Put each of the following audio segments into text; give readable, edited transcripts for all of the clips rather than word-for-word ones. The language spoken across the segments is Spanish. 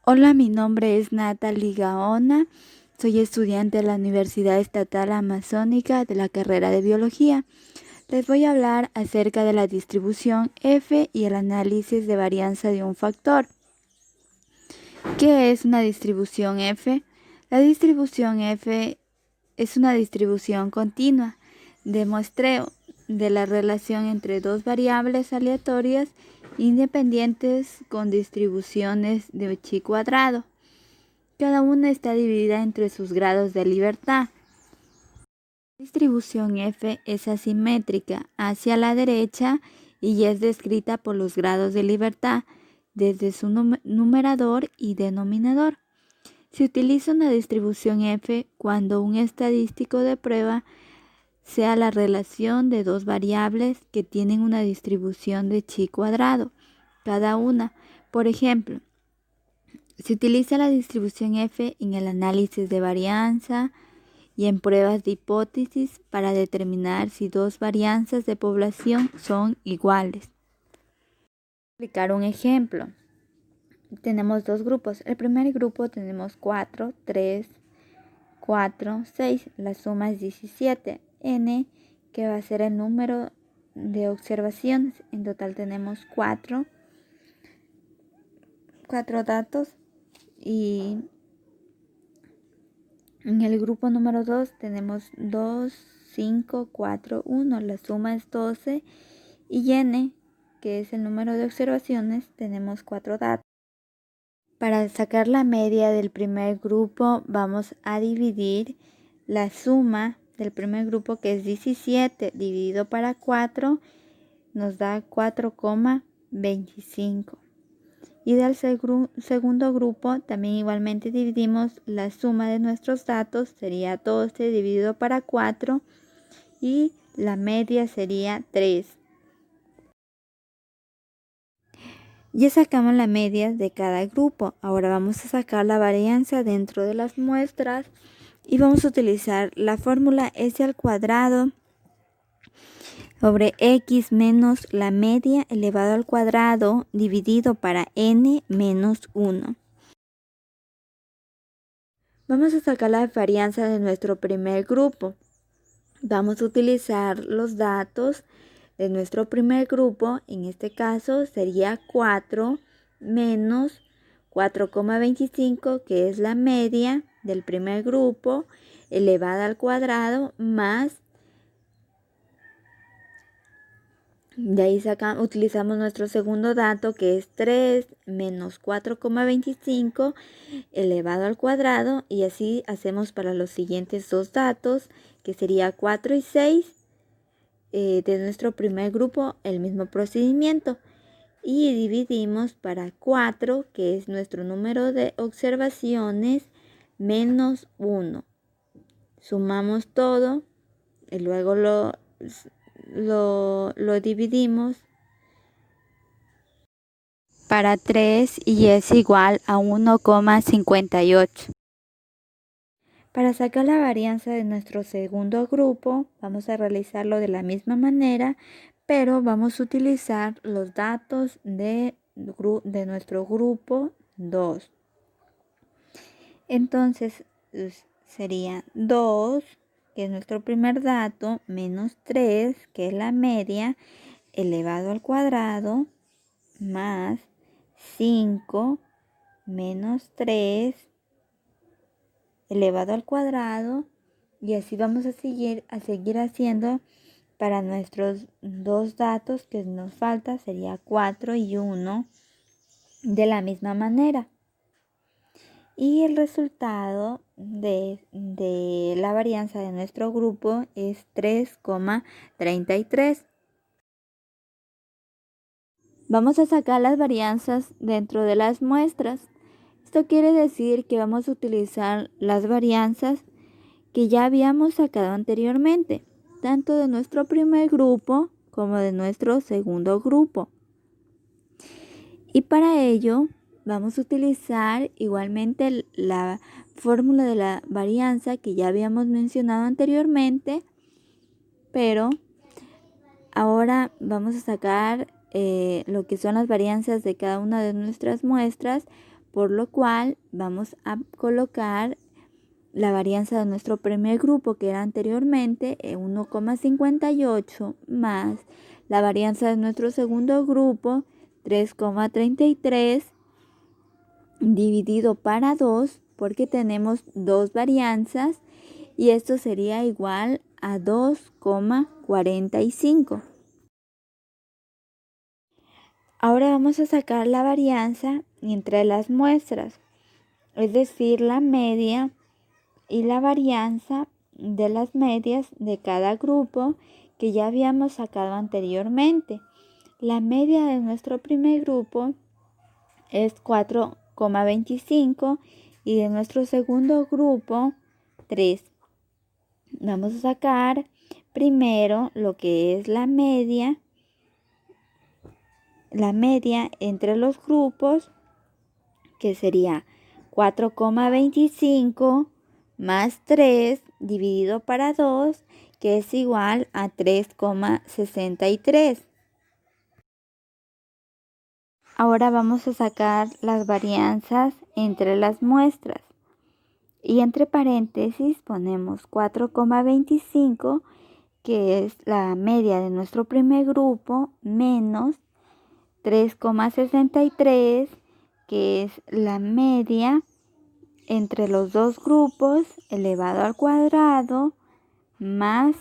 Hola, mi nombre es Natalie Gaona, soy estudiante de la Universidad Estatal Amazónica de la carrera de Biología. Les voy a hablar acerca de la distribución F y el análisis de varianza de un factor. ¿Qué es una distribución F? La distribución F es una distribución continua de muestreo de la relación entre dos variables aleatorias independientes con distribuciones de chi cuadrado. Cada una está dividida entre sus grados de libertad. La distribución F es asimétrica hacia la derecha y es descrita por los grados de libertad desde su numerador y denominador. Se utiliza una distribución F cuando un estadístico de prueba sea la relación de dos variables que tienen una distribución de chi cuadrado, cada una. Por ejemplo, se utiliza la distribución F en el análisis de varianza y en pruebas de hipótesis para determinar si dos varianzas de población son iguales. Voy a explicar un ejemplo. Tenemos dos grupos. El primer grupo tenemos 4, 3, 4, 6. La suma es 17. N, que va a ser el número de observaciones. En total tenemos 4 datos. Y en el grupo número 2 tenemos 2, 5, 4, 1. La suma es 12. Y N, que es el número de observaciones, tenemos 4 datos. Para sacar la media del primer grupo vamos a dividir la suma del primer grupo, que es 17, dividido para 4, nos da 4,25. Y del segundo grupo también igualmente dividimos la suma de nuestros datos, sería 12 dividido para 4 y la media sería 3. Ya sacamos la media de cada grupo. Ahora vamos a sacar la varianza dentro de las muestras y vamos a utilizar la fórmula S al cuadrado sobre X menos la media elevado al cuadrado dividido para N menos 1. Vamos a sacar la varianza de nuestro primer grupo. Vamos a utilizar los datos de nuestro primer grupo. En este caso sería 4 menos 4,25, que es la media del primer grupo, elevada al cuadrado, más, de ahí utilizamos nuestro segundo dato, que es 3 menos 4,25 elevado al cuadrado, y así hacemos para los siguientes dos datos, que sería 4 y 6 de nuestro primer grupo, el mismo procedimiento. Y dividimos para 4, que es nuestro número de observaciones, menos 1. Sumamos todo y luego lo dividimos para 3 y es igual a 1,58. Para sacar la varianza de nuestro segundo grupo, vamos a realizarlo de la misma manera, pero vamos a utilizar los datos de nuestro grupo 2. Entonces sería 2, que es nuestro primer dato, menos 3, que es la media, elevado al cuadrado, más 5 menos 3 elevado al cuadrado, y así vamos a seguir haciendo para nuestros dos datos que nos falta, sería 4 y 1, de la misma manera. Y el resultado de la varianza de nuestro grupo es 3,33. Vamos a sacar las varianzas dentro de las muestras. Esto quiere decir que vamos a utilizar las varianzas que ya habíamos sacado anteriormente, tanto de nuestro primer grupo como de nuestro segundo grupo. Y para ello vamos a utilizar igualmente la fórmula de la varianza que ya habíamos mencionado anteriormente, pero ahora vamos a sacar lo que son las varianzas de cada una de nuestras muestras por lo cual vamos a colocar la varianza de nuestro primer grupo, que era anteriormente 1,58, más la varianza de nuestro segundo grupo, 3,33, dividido para 2, porque tenemos dos varianzas, y esto sería igual a 2,45. Ahora vamos a sacar la varianza entre las muestras, es decir, la media y la varianza de las medias de cada grupo que ya habíamos sacado anteriormente. La media de nuestro primer grupo es 4,25 y de nuestro segundo grupo 3. Vamos a sacar primero lo que es la media entre los grupos, que sería 4,25 más 3 dividido para 2, que es igual a 3,63. Ahora vamos a sacar las varianzas entre las muestras. Y entre paréntesis ponemos 4,25, que es la media de nuestro primer grupo, menos 3,63, que es la media entre los dos grupos elevado al cuadrado, más,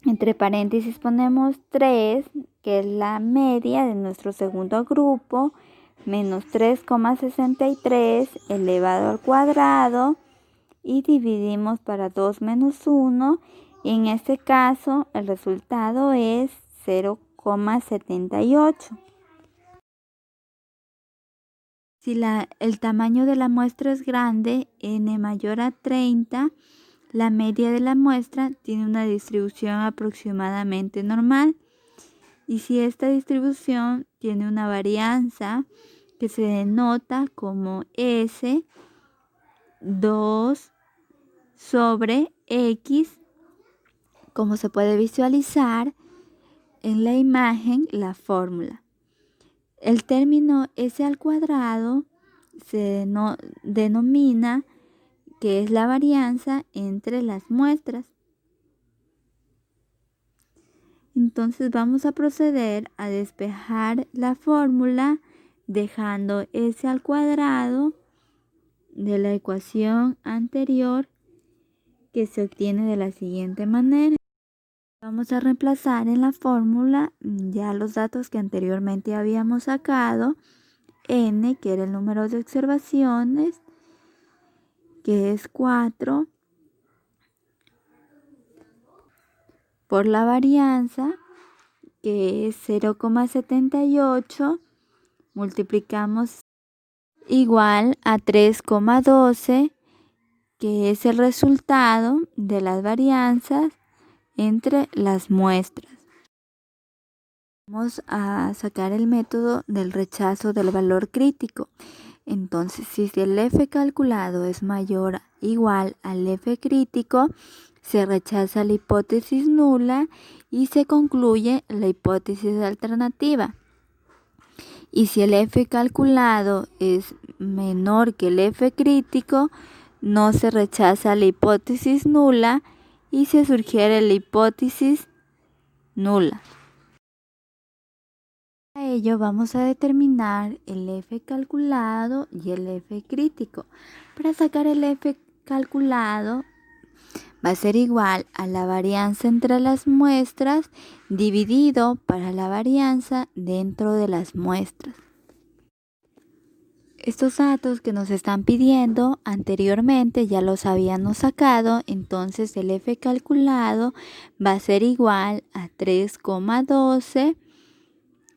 entre paréntesis ponemos 3, que es la media de nuestro segundo grupo, menos 3,63 elevado al cuadrado, y dividimos para 2 menos 1, y en este caso el resultado es 0,78. Si el tamaño de la muestra es grande, n mayor a 30, la media de la muestra tiene una distribución aproximadamente normal. Y si esta distribución tiene una varianza que se denota como S, 2 sobre X, como se puede visualizar en la imagen, la fórmula. El término S al cuadrado se denomina que es la varianza entre las muestras. Entonces vamos a proceder a despejar la fórmula dejando S al cuadrado de la ecuación anterior, que se obtiene de la siguiente manera. Vamos a reemplazar en la fórmula ya los datos que anteriormente habíamos sacado. N, que era el número de observaciones, que es 4, por la varianza, que es 0,78, multiplicamos igual a 3,12, que es el resultado de las varianzas entre las muestras. Vamos a sacar el método del rechazo del valor crítico. Entonces, si el F calculado es mayor o igual al F crítico, se rechaza la hipótesis nula y se concluye la hipótesis alternativa. Y si el F calculado es menor que el F crítico, no se rechaza la hipótesis nula y se sugiere la hipótesis nula. Para ello vamos a determinar el F calculado y el F crítico. Para sacar el F calculado va a ser igual a la varianza entre las muestras dividido para la varianza dentro de las muestras. Estos datos que nos están pidiendo anteriormente ya los habíamos sacado, entonces el F calculado va a ser igual a 3,12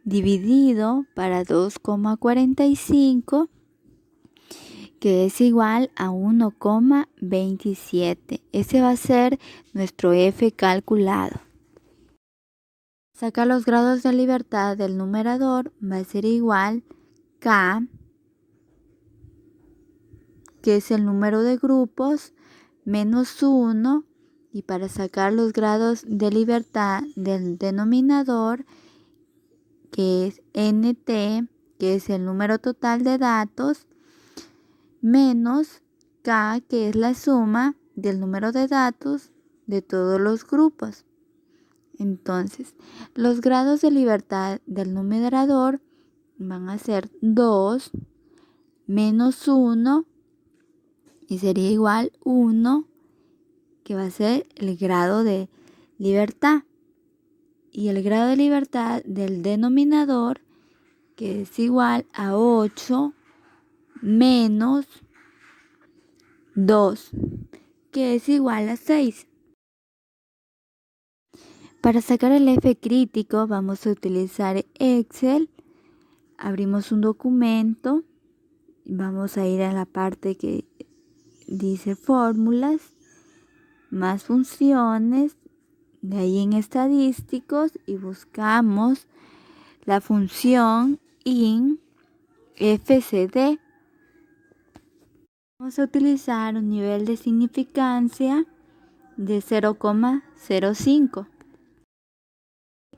dividido para 2,45, que es igual a 1,27. Ese va a ser nuestro F calculado. Sacar los grados de libertad del numerador va a ser igual K, que es el número de grupos, menos 1, y para sacar los grados de libertad del denominador, que es NT, que es el número total de datos, menos K, que es la suma del número de datos de todos los grupos. Entonces, los grados de libertad del numerador van a ser 2 menos 1 y sería igual 1, que va a ser el grado de libertad. Y el grado de libertad del denominador, que es igual a 8 menos 2, que es igual a 6. Para sacar el F crítico vamos a utilizar Excel. Abrimos un documento. Vamos a ir a la parte que dice fórmulas, más funciones. De ahí en estadísticos y buscamos la función in FCD. Vamos a utilizar un nivel de significancia de 0,05.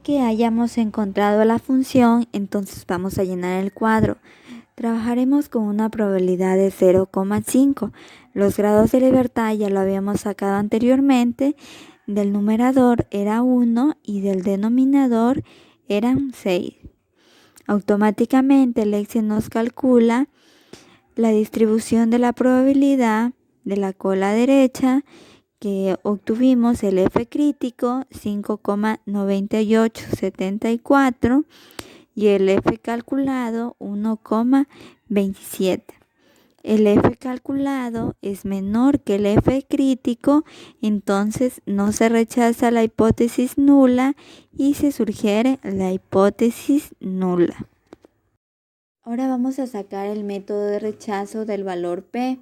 Que hayamos encontrado la función, entonces vamos a llenar el cuadro. Trabajaremos con una probabilidad de 0,5. Los grados de libertad ya lo habíamos sacado anteriormente. Del numerador era 1 y del denominador eran 6. Automáticamente el Excel nos calcula la distribución de la probabilidad de la cola derecha, que obtuvimos el F crítico 5,9874 y el F calculado 1,27. El F calculado es menor que el F crítico, entonces no se rechaza la hipótesis nula y se sugiere la hipótesis nula. Ahora vamos a sacar el método de rechazo del valor P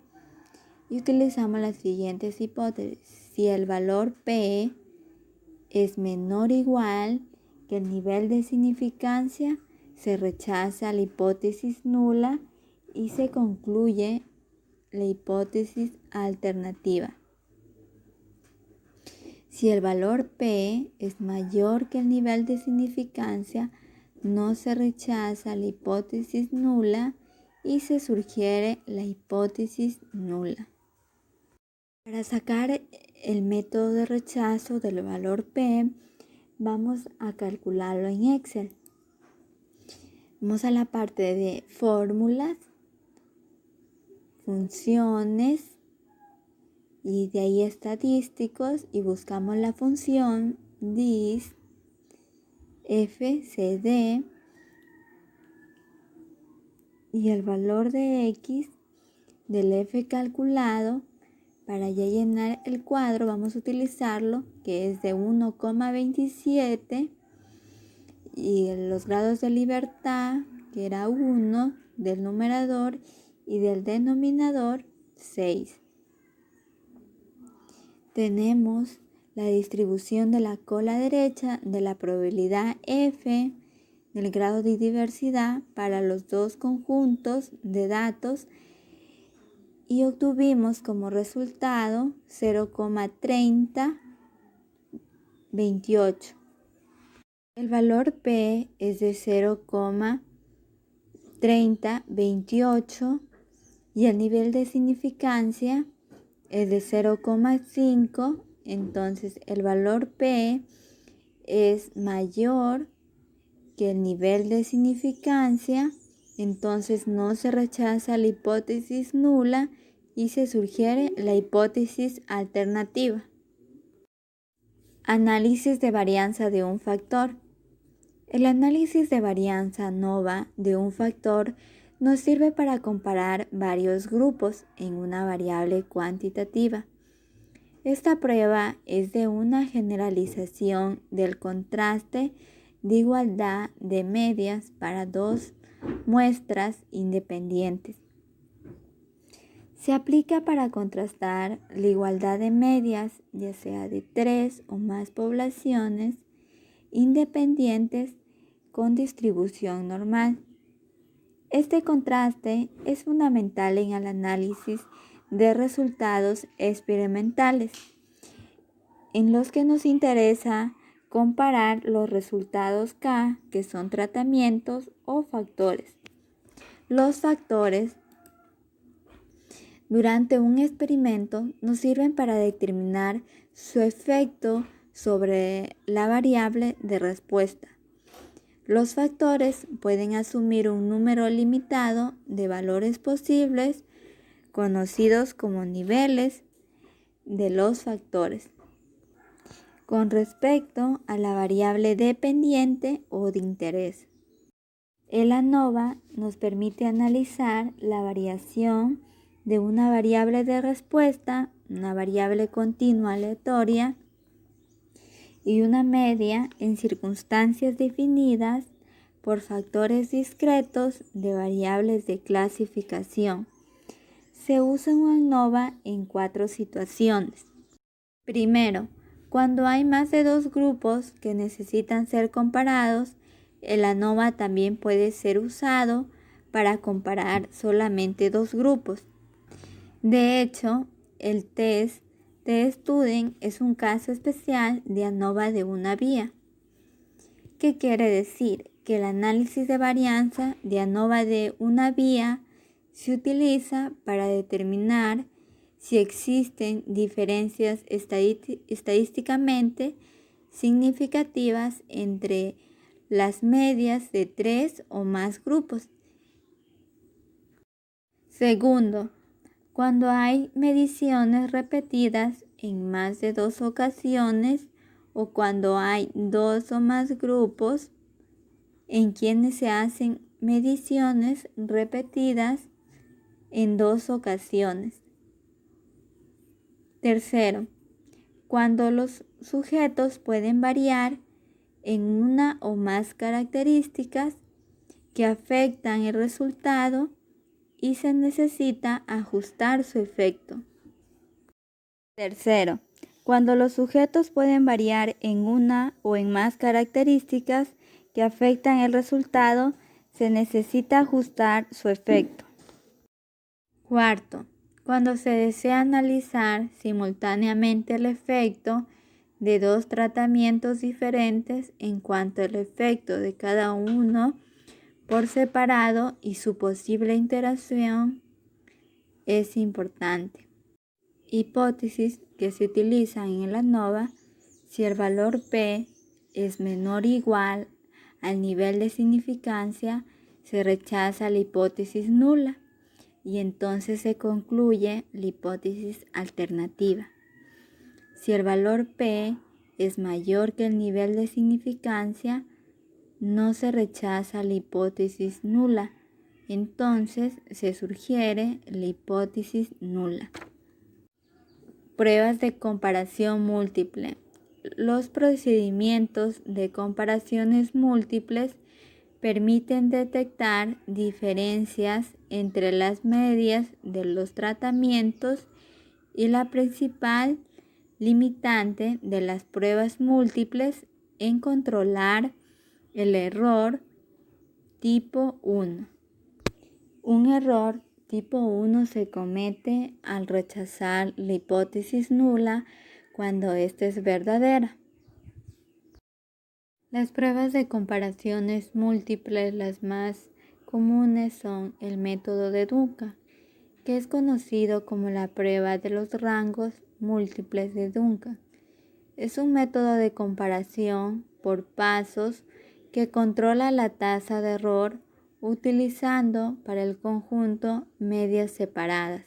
y utilizamos las siguientes hipótesis. Si el valor P es menor o igual que el nivel de significancia, se rechaza la hipótesis nula y se concluye la hipótesis alternativa. Si el valor P es mayor que el nivel de significancia, no se rechaza la hipótesis nula y se sugiere la hipótesis nula. Para sacar el método de rechazo del valor P, vamos a calcularlo en Excel. Vamos a la parte de fórmulas, funciones y de ahí estadísticos y buscamos la función dis fcd y el valor de x del f calculado. Para ya llenar el cuadro vamos a utilizarlo, que es de 1,27 y los grados de libertad, que era 1 del numerador y del denominador 6. Tenemos la distribución de la cola derecha de la probabilidad F del grado de diversidad para los dos conjuntos de datos y obtuvimos como resultado 0,3028. El valor P es de 0,3028 y el nivel de significancia es de 0,5. Entonces el valor P es mayor que el nivel de significancia, entonces no se rechaza la hipótesis nula y se sugiere la hipótesis alternativa. Análisis de varianza de un factor. El análisis de varianza ANOVA de un factor nos sirve para comparar varios grupos en una variable cuantitativa. Esta prueba es de una generalización del contraste de igualdad de medias para dos muestras independientes. Se aplica para contrastar la igualdad de medias, ya sea de 3 o más poblaciones independientes con distribución normal. Este contraste es fundamental en el análisis de resultados experimentales, en los que nos interesa comparar los resultados K, que son tratamientos o factores. Los factores durante un experimento nos sirven para determinar su efecto sobre la variable de respuesta. Los factores pueden asumir un número limitado de valores posibles, conocidos como niveles de los factores, con respecto a la variable dependiente o de interés. El ANOVA nos permite analizar la variación de una variable de respuesta, una variable continua aleatoria y una media en circunstancias definidas por factores discretos de variables de clasificación. Se usa un ANOVA en 4 situaciones. Primero, cuando hay más de 2 grupos que necesitan ser comparados, el ANOVA también puede ser usado para comparar solamente 2 grupos. De hecho, el test de Student es un caso especial de ANOVA de una vía. ¿Qué quiere decir? Que el análisis de varianza de ANOVA de una vía se utiliza para determinar si existen diferencias estadísticamente significativas entre las medias de 3 o más grupos. Segundo, cuando hay mediciones repetidas en más de 2 ocasiones o cuando hay 2 o más grupos en quienes se hacen mediciones repetidas en 2 ocasiones. Tercero, cuando los sujetos pueden variar en una o más características que afectan el resultado y se necesita ajustar su efecto. Tercero, cuando los sujetos pueden variar en una o en más características que afectan el resultado, se necesita ajustar su efecto. Cuarto, cuando se desea analizar simultáneamente el efecto de 2 tratamientos diferentes en cuanto al efecto de cada uno por separado y su posible interacción es importante. Hipótesis que se utilizan en el ANOVA: si el valor P es menor o igual al nivel de significancia, se rechaza la hipótesis nula y entonces se concluye la hipótesis alternativa. Si el valor P es mayor que el nivel de significancia, no se rechaza la hipótesis nula, entonces se sugiere la hipótesis nula. Pruebas de comparación múltiple. Los procedimientos de comparaciones múltiples permiten detectar diferencias entre las medias de los tratamientos y la principal limitante de las pruebas múltiples en controlar el error tipo 1. Un error tipo 1 se comete al rechazar la hipótesis nula cuando ésta es verdadera. Las pruebas de comparaciones múltiples, las más comunes, son el método de Duncan, que es conocido como la prueba de los rangos múltiples de Duncan. Es un método de comparación por pasos que controla la tasa de error utilizando para el conjunto medias separadas.